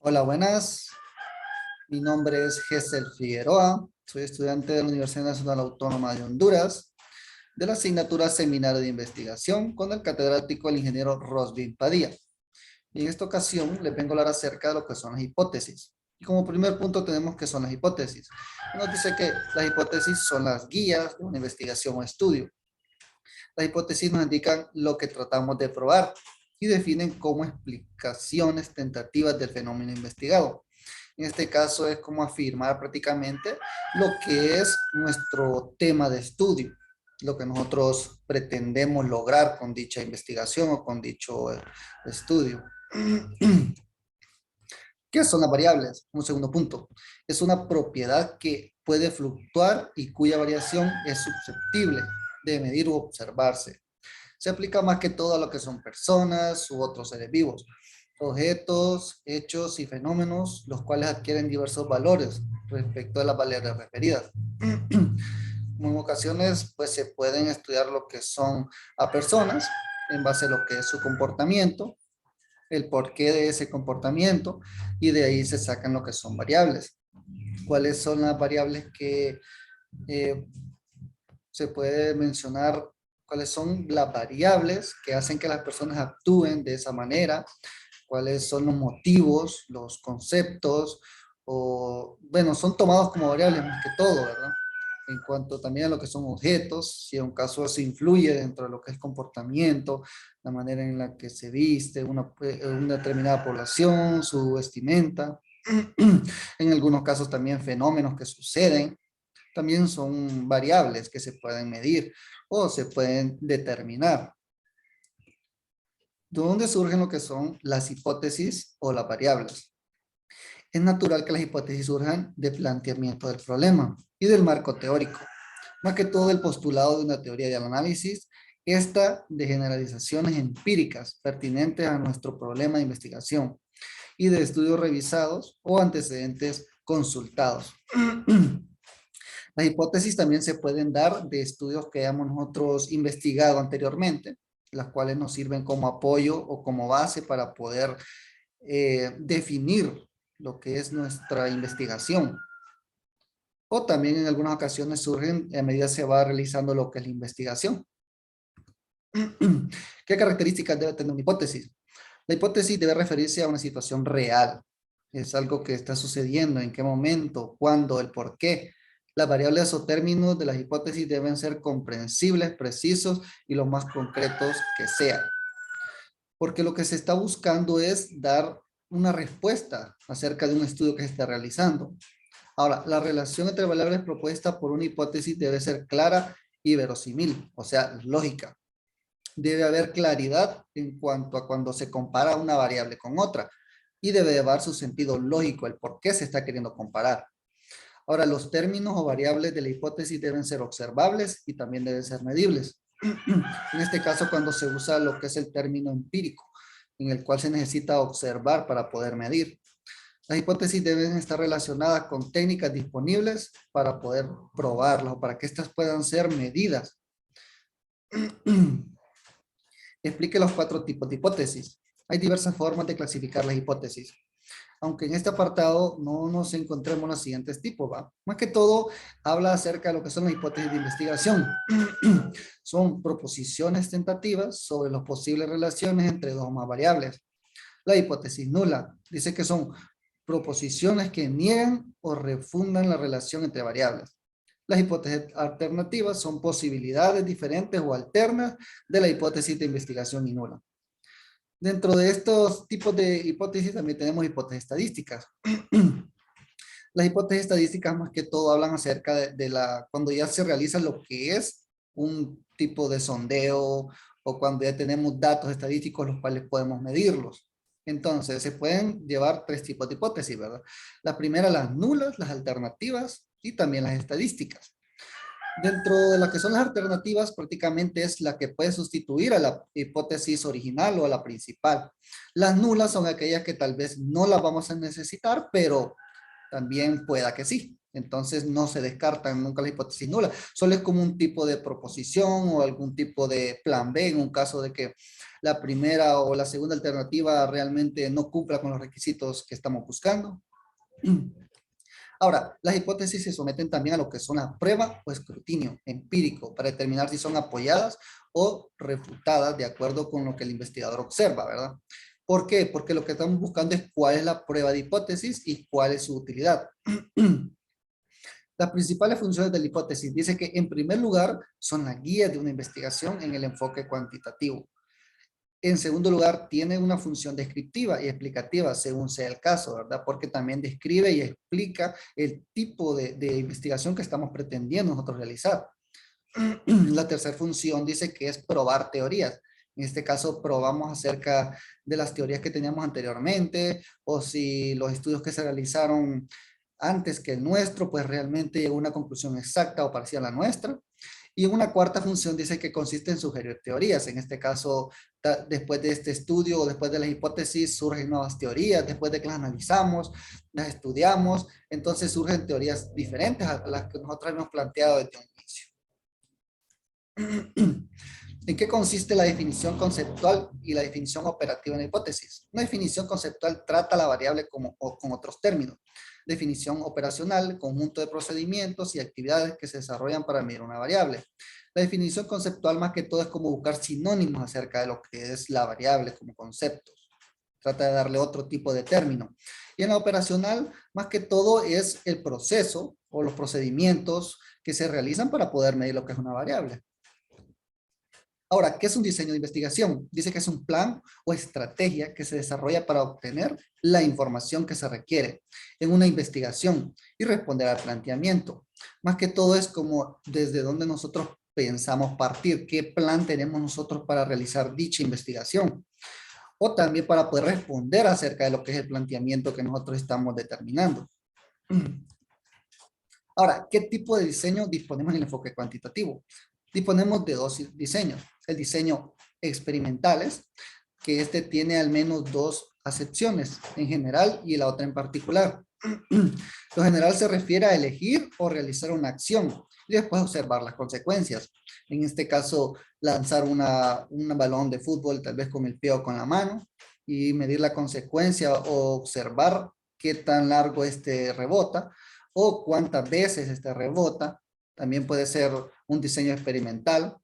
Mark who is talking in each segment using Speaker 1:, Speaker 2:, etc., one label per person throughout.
Speaker 1: Hola, buenas. Mi nombre es Gesel Figueroa. Soy estudiante de la Universidad Nacional Autónoma de Honduras, de la asignatura Seminario de Investigación con el catedrático el ingeniero Rosvin Padilla. Y en esta ocasión les vengo a hablar acerca de lo que son las hipótesis. Y como primer punto tenemos que son las hipótesis. Nos dice que las hipótesis son las guías de una investigación o estudio. Las hipótesis nos indican lo que tratamos de probar y definen como explicaciones tentativas del fenómeno investigado. En este caso es como afirmar prácticamente lo que es nuestro tema de estudio, lo que nosotros pretendemos lograr con dicha investigación o con dicho estudio. ¿Qué son las variables? Un segundo punto. Es una propiedad que puede fluctuar y cuya variación es susceptible de medir u observarse. Se aplica más que todo a lo que son personas u otros seres vivos, objetos, hechos y fenómenos, los cuales adquieren diversos valores respecto a las variables referidas. En ocasiones, pues se pueden estudiar lo que son a personas en base a lo que es su comportamiento, el porqué de ese comportamiento, y de ahí se sacan lo que son variables. ¿Cuáles son las variables que eh, se puede mencionar? ¿Cuáles son las variables que hacen que las personas actúen de esa manera? ¿Cuáles son los motivos, los conceptos? O, bueno, son tomados como variables más que todo, ¿verdad? En cuanto también a lo que son objetos, si en un caso se influye dentro de lo que es comportamiento, la manera en la que se viste una determinada población, su vestimenta. En algunos casos también fenómenos que suceden, también son variables que se pueden medir o se pueden determinar. ¿De dónde surgen lo que son las hipótesis o las variables? Es natural que las hipótesis surjan de planteamiento del problema y del marco teórico, más que todo el postulado de una teoría del análisis, esta de generalizaciones empíricas pertinentes a nuestro problema de investigación y de estudios revisados o antecedentes consultados. Las hipótesis también se pueden dar de estudios que hayamos nosotros investigado anteriormente, las cuales nos sirven como apoyo o como base para poder definir lo que es nuestra investigación. O también en algunas ocasiones surgen a medida que se va realizando lo que es la investigación. ¿Qué características debe tener una hipótesis? La hipótesis debe referirse a una situación real. Es algo que está sucediendo, en qué momento, cuándo, el por qué. Las variables o términos de las hipótesis deben ser comprensibles, precisos y lo más concretos que sean. Porque lo que se está buscando es dar una respuesta acerca de un estudio que se está realizando. Ahora, la relación entre variables propuestas por una hipótesis debe ser clara y verosímil, o sea, lógica. Debe haber claridad en cuanto a cuando se compara una variable con otra y debe llevar su sentido lógico, el por qué se está queriendo comparar. Ahora, los términos o variables de la hipótesis deben ser observables y también deben ser medibles. En este caso, cuando se usa lo que es el término empírico, en el cual se necesita observar para poder medir. Las hipótesis deben estar relacionadas con técnicas disponibles para poder probarlas o para que éstas puedan ser medidas. Explique los 4 tipos de hipótesis. Hay diversas formas de clasificar las hipótesis, aunque en este apartado no nos encontremos los siguientes tipos, ¿va? Más que todo, habla acerca de lo que son las hipótesis de investigación. Son proposiciones tentativas sobre las posibles relaciones entre dos o más variables. La hipótesis nula dice que son proposiciones que niegan o refundan la relación entre variables. Las hipótesis alternativas son posibilidades diferentes o alternas de la hipótesis de investigación y nula. Dentro de estos tipos de hipótesis también tenemos hipótesis estadísticas. Las hipótesis estadísticas más que todo hablan acerca cuando ya se realiza lo que es un tipo de sondeo o cuando ya tenemos datos estadísticos los cuales podemos medirlos. Entonces, se pueden llevar 3 tipos de hipótesis, ¿verdad? La primera, las nulas, las alternativas y también las estadísticas. Dentro de las que son las alternativas, prácticamente es la que puede sustituir a la hipótesis original o a la principal. Las nulas son aquellas que tal vez no las vamos a necesitar, pero también pueda que sí. Entonces no se descartan nunca la hipótesis nula. Solo es como un tipo de proposición o algún tipo de plan B en un caso de que la primera o la segunda alternativa realmente no cumpla con los requisitos que estamos buscando. Ahora, las hipótesis se someten también a lo que son la prueba o escrutinio empírico para determinar si son apoyadas o refutadas de acuerdo con lo que el investigador observa, ¿verdad? ¿Por qué? Porque lo que estamos buscando es cuál es la prueba de hipótesis y cuál es su utilidad. Las principales funciones de la hipótesis dice que en primer lugar son la guía de una investigación en el enfoque cuantitativo. En segundo lugar, tiene una función descriptiva y explicativa según sea el caso, ¿verdad? Porque también describe y explica el tipo de investigación que estamos pretendiendo nosotros realizar. La tercera función dice que es probar teorías. En este caso, probamos acerca de las teorías que teníamos anteriormente o si los estudios que se realizaron antes que el nuestro, pues realmente llegó a una conclusión exacta o parecida a la nuestra. Y una cuarta función dice que consiste en sugerir teorías. En este caso, después de este estudio o después de las hipótesis surgen nuevas teorías, después de que las analizamos, las estudiamos, entonces surgen teorías diferentes a las que nosotros hemos planteado desde un inicio. ¿En qué consiste la definición conceptual y la definición operativa en la hipótesis? Una definición conceptual trata la variable con otros términos. Definición operacional, conjunto de procedimientos y actividades que se desarrollan para medir una variable. La definición conceptual más que todo es como buscar sinónimos acerca de lo que es la variable como conceptos. Trata de darle otro tipo de término. Y en la operacional, más que todo es el proceso o los procedimientos que se realizan para poder medir lo que es una variable. Ahora, ¿qué es un diseño de investigación? Dice que es un plan o estrategia que se desarrolla para obtener la información que se requiere en una investigación y responder al planteamiento. Más que todo es como desde donde nosotros pensamos partir, qué plan tenemos nosotros para realizar dicha investigación o también para poder responder acerca de lo que es el planteamiento que nosotros estamos determinando. Ahora, ¿qué tipo de diseño disponemos en el enfoque cuantitativo? Disponemos de dos diseños. El diseño experimentales, que este tiene al menos dos acepciones, en general y la otra en particular. Lo general se refiere a elegir o realizar una acción y después observar las consecuencias. En este caso, lanzar un balón de fútbol tal vez con el pie o con la mano y medir la consecuencia o observar qué tan largo este rebota o cuántas veces este rebota. También puede ser un diseño experimental.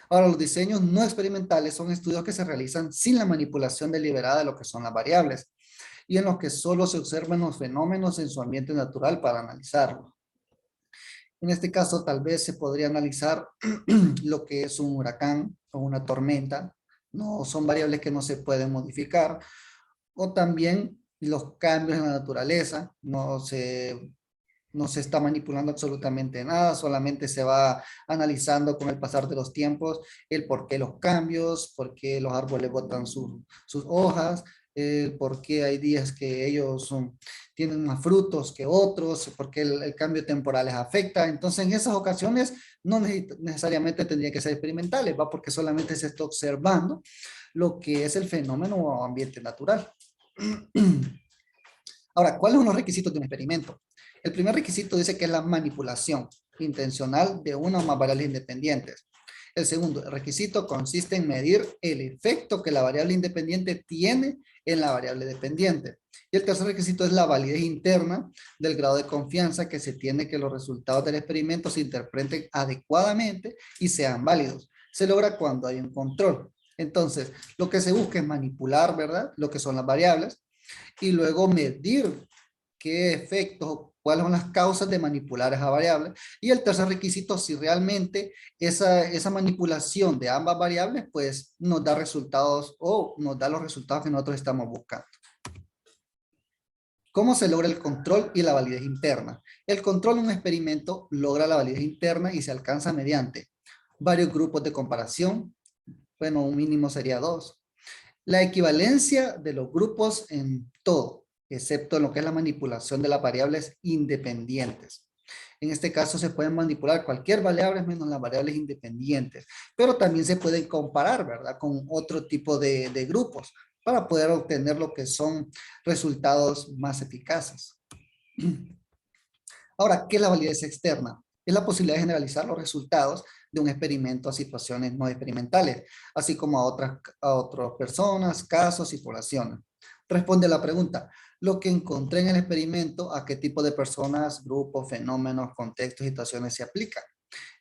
Speaker 1: Ahora, los diseños no experimentales son estudios que se realizan sin la manipulación deliberada de lo que son las variables y en los que solo se observan los fenómenos en su ambiente natural para analizarlo. En este caso, tal vez se podría analizar lo que es un huracán o una tormenta. No son variables que no se pueden modificar. O también los cambios en la naturaleza. No se está manipulando absolutamente nada, solamente se va analizando con el pasar de los tiempos el por qué los cambios, por qué los árboles botan sus hojas, por qué hay días que ellos tienen más frutos que otros, por qué el cambio temporal les afecta. Entonces, en esas ocasiones no necesariamente tendría que ser experimentales, ¿va? Porque solamente se está observando lo que es el fenómeno o ambiente natural. Ahora, ¿cuáles son los requisitos de un experimento? El primer requisito dice que es la manipulación intencional de una o más variables independientes. El segundo requisito consiste en medir el efecto que la variable independiente tiene en la variable dependiente. Y el tercer requisito es la validez interna del grado de confianza que se tiene que los resultados del experimento se interpreten adecuadamente y sean válidos. Se logra cuando hay un control. Entonces, lo que se busca es manipular, ¿verdad? Lo que son las variables y luego medir qué efectos, cuáles son las causas de manipular esa variable. Y el tercer requisito, si realmente esa manipulación de ambas variables, pues nos da resultados o nos da los resultados que nosotros estamos buscando. ¿Cómo se logra el control y la validez interna? El control en un experimento logra la validez interna y se alcanza mediante varios grupos de comparación. Bueno, un mínimo sería 2. La equivalencia de los grupos en todo, excepto en lo que es la manipulación de las variables independientes. En este caso se pueden manipular cualquier variable menos las variables independientes, pero también se pueden comparar, ¿verdad? Con otro tipo de grupos para poder obtener lo que son resultados más eficaces. Ahora, ¿qué es la validez externa? Es la posibilidad de generalizar los resultados de un experimento a situaciones no experimentales, así como a otras personas, casos y poblaciones. Responde la pregunta, lo que encontré en el experimento, ¿a qué tipo de personas, grupos, fenómenos, contextos, situaciones se aplica?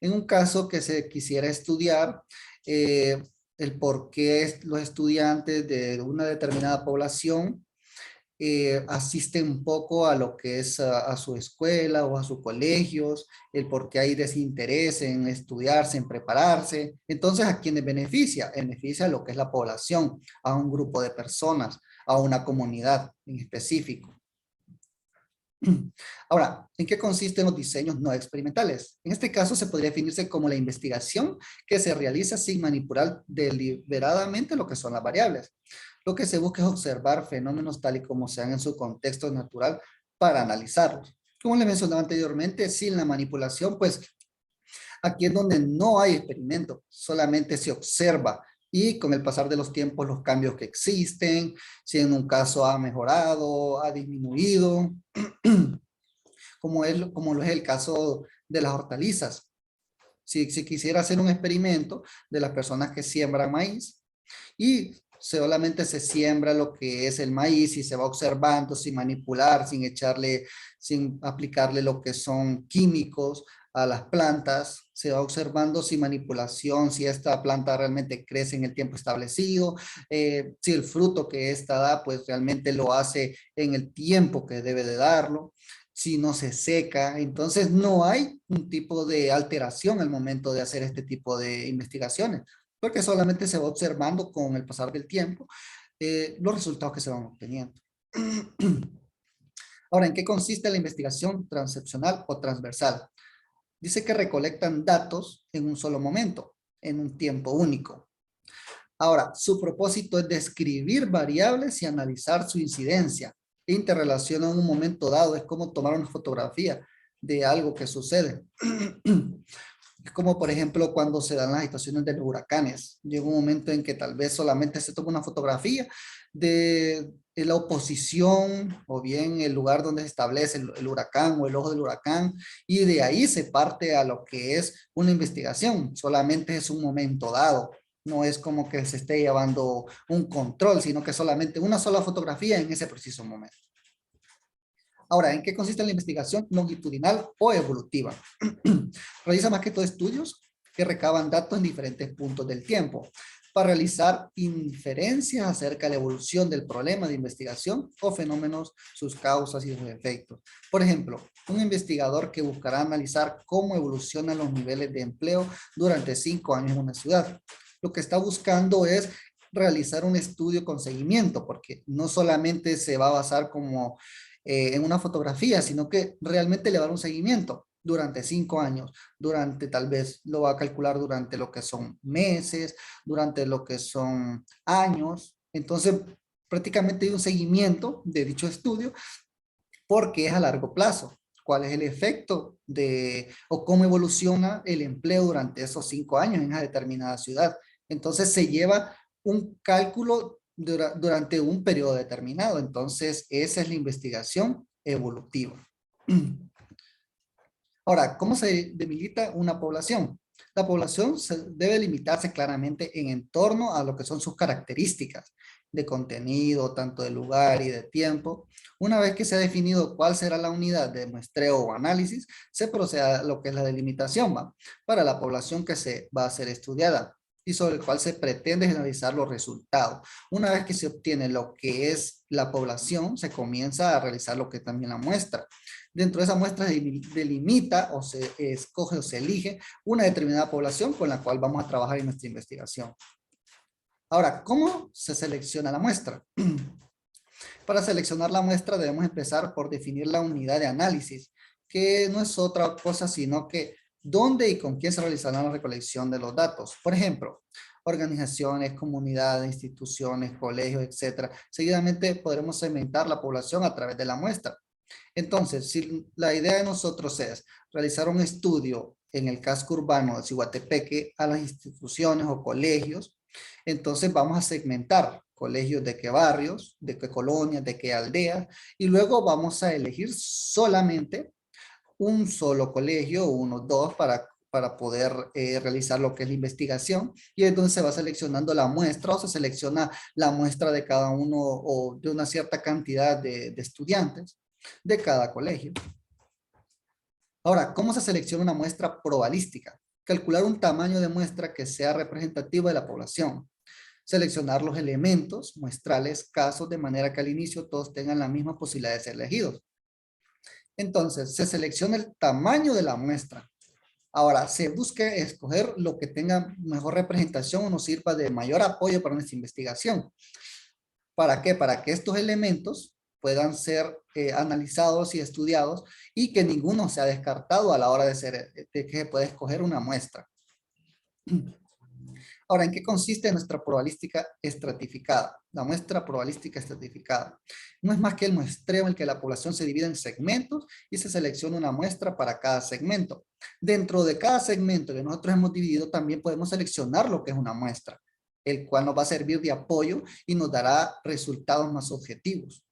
Speaker 1: En un caso que se quisiera estudiar el por qué los estudiantes de una determinada población asisten un poco a lo que es a su escuela o a sus colegios, el por qué hay desinterés en estudiarse, en prepararse. Entonces, ¿a quiénes beneficia? Beneficia a lo que es la población, a un grupo de personas, a una comunidad en específico. Ahora, ¿en qué consisten los diseños no experimentales? En este caso se podría definirse como la investigación que se realiza sin manipular deliberadamente lo que son las variables. Lo que se busca es observar fenómenos tal y como sean en su contexto natural para analizarlos. Como les mencionaba anteriormente, sin la manipulación, pues aquí es donde no hay experimento, solamente se observa y con el pasar de los tiempos los cambios que existen, si en un caso ha mejorado, ha disminuido, como lo es el caso de las hortalizas. Si quisiera hacer un experimento de las personas que siembran maíz y solamente se siembra lo que es el maíz y se va observando sin manipular, sin aplicarle lo que son químicos a las plantas, se va observando sin manipulación si esta planta realmente crece en el tiempo establecido, si el fruto que esta da pues realmente lo hace en el tiempo que debe de darlo, si no se seca, entonces no hay un tipo de alteración al momento de hacer este tipo de investigaciones porque solamente se va observando con el pasar del tiempo los resultados que se van obteniendo. Ahora, ¿en qué consiste la investigación transeccional o transversal? Dice que recolectan datos en un solo momento, en un tiempo único. Ahora, su propósito es describir variables y analizar su incidencia. Interrelación en un momento dado es como tomar una fotografía de algo que sucede. Es como, por ejemplo, cuando se dan las situaciones de los huracanes. Llega un momento en que tal vez solamente se toma una fotografía de la oposición o bien el lugar donde se establece el huracán o el ojo del huracán y de ahí se parte a lo que es una investigación. Solamente es un momento dado. No es como que se esté llevando un control, sino que solamente una sola fotografía en ese preciso momento. Ahora, ¿en qué consiste la investigación longitudinal o evolutiva? Realiza más que todo estudios que recaban datos en diferentes puntos del tiempo para realizar inferencias acerca de la evolución del problema de investigación o fenómenos, sus causas y sus efectos. Por ejemplo, un investigador que buscará analizar cómo evolucionan los niveles de empleo durante 5 años en una ciudad. Lo que está buscando es realizar un estudio con seguimiento, porque no solamente se va a basar como en una fotografía, sino que realmente le va a dar un seguimiento durante 5 años, durante tal vez lo va a calcular durante lo que son meses, durante lo que son años. Entonces, prácticamente hay un seguimiento de dicho estudio porque es a largo plazo. ¿Cuál es el efecto de o cómo evoluciona el empleo durante esos 5 años en una determinada ciudad? Entonces se lleva un cálculo durante un periodo determinado. Entonces esa es la investigación evolutiva. Ahora, ¿cómo se delimita una población? La población debe limitarse claramente en torno a lo que son sus características de contenido, tanto de lugar y de tiempo. Una vez que se ha definido cuál será la unidad de muestreo o análisis, se procede a lo que es la delimitación para la población que se va a ser estudiada y sobre el cual se pretende generalizar los resultados. Una vez que se obtiene lo que es la población, se comienza a realizar lo que es también la muestra. Dentro de esa muestra se delimita o se escoge o se elige una determinada población con la cual vamos a trabajar en nuestra investigación. Ahora, ¿cómo se selecciona la muestra? Para seleccionar la muestra debemos empezar por definir la unidad de análisis, que no es otra cosa sino que dónde y con quién se realizará la recolección de los datos. Por ejemplo, organizaciones, comunidades, instituciones, colegios, etcétera. Seguidamente podremos segmentar la población a través de la muestra. Entonces, si la idea de nosotros es realizar un estudio en el casco urbano de Ciguatepeque a las instituciones o colegios, entonces vamos a segmentar colegios de qué barrios, de qué colonias, de qué aldeas, y luego vamos a elegir solamente un solo colegio, uno, dos, para para poder realizar lo que es la investigación, y entonces se va seleccionando la muestra o se selecciona la muestra de cada uno o de una cierta cantidad de estudiantes de cada colegio. Ahora, ¿cómo se selecciona una muestra probabilística? Calcular un tamaño de muestra que sea representativo de la población. Seleccionar los elementos muestrales casos de manera que al inicio todos tengan la misma posibilidad de ser elegidos. Entonces, se selecciona el tamaño de la muestra. Ahora, se busca escoger lo que tenga mejor representación o nos sirva de mayor apoyo para nuestra investigación. ¿Para qué? Para que estos elementos puedan ser analizados y estudiados y que ninguno sea descartado a la hora de que se pueda escoger una muestra. Ahora, ¿en qué consiste nuestra probabilística estratificada? La muestra probabilística estratificada no es más que el muestreo en el que la población se divide en segmentos y se selecciona una muestra para cada segmento. Dentro de cada segmento que nosotros hemos dividido, también podemos seleccionar lo que es una muestra, el cual nos va a servir de apoyo y nos dará resultados más objetivos.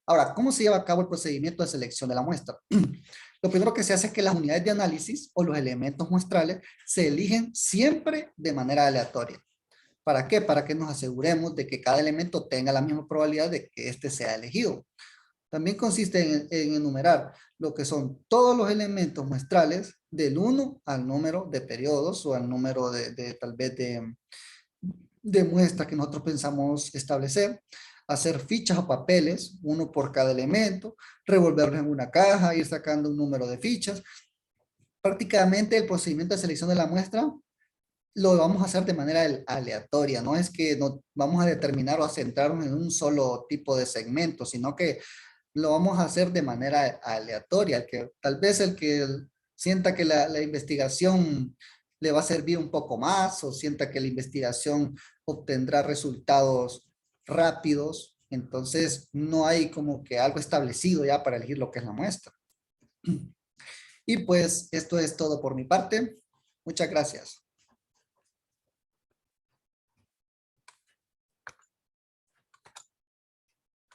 Speaker 1: Ahora, ¿cómo se lleva a cabo el procedimiento de selección de la muestra? Lo primero que se hace es que las unidades de análisis o los elementos muestrales se eligen siempre de manera aleatoria. ¿Para qué? Para que nos aseguremos de que cada elemento tenga la misma probabilidad de que éste sea elegido. También consiste en enumerar lo que son todos los elementos muestrales del 1 al número de periodos o al número tal vez de muestras que nosotros pensamos establecer, hacer fichas o papeles, uno por cada elemento, revolverlos en una caja, ir sacando un número de fichas. Prácticamente el procedimiento de selección de la muestra lo vamos a hacer de manera aleatoria, no es que no vamos a determinar o a centrarnos en un solo tipo de segmento, sino que lo vamos a hacer de manera aleatoria, que tal vez el que sienta que la investigación le va a servir un poco más o sienta que la investigación obtendrá resultados rápidos, entonces no hay como que algo establecido ya para elegir lo que es la muestra. Y pues esto es todo por mi parte. Muchas gracias.